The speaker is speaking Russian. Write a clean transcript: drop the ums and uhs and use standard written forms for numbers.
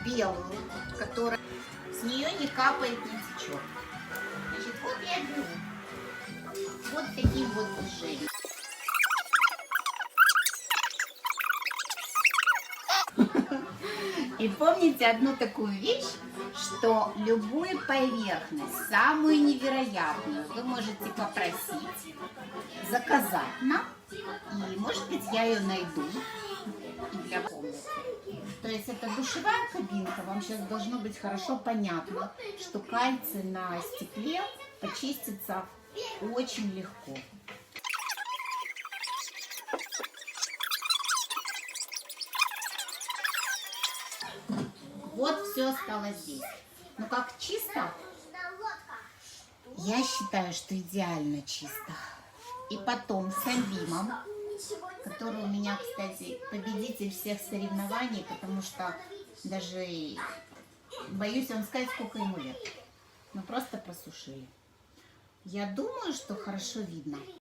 белую, которая с нее не капает, не течет. Значит, вот я беру вот таким вот движением. И помните одну такую вещь, что любую поверхность, самую невероятную, вы можете попросить, заказать нам, и, может быть, я ее найду и для комнаты. То есть это душевая кабинка, вам сейчас должно быть хорошо понятно, что кальций на стекле почистится очень легко. Вот все осталось здесь. Ну как чисто? Я считаю, что идеально чисто. И потом с Альбимом, который у меня, кстати, победитель всех соревнований, потому что даже боюсь вам сказать, сколько ему лет. Мы просто просушили. Я думаю, что хорошо видно.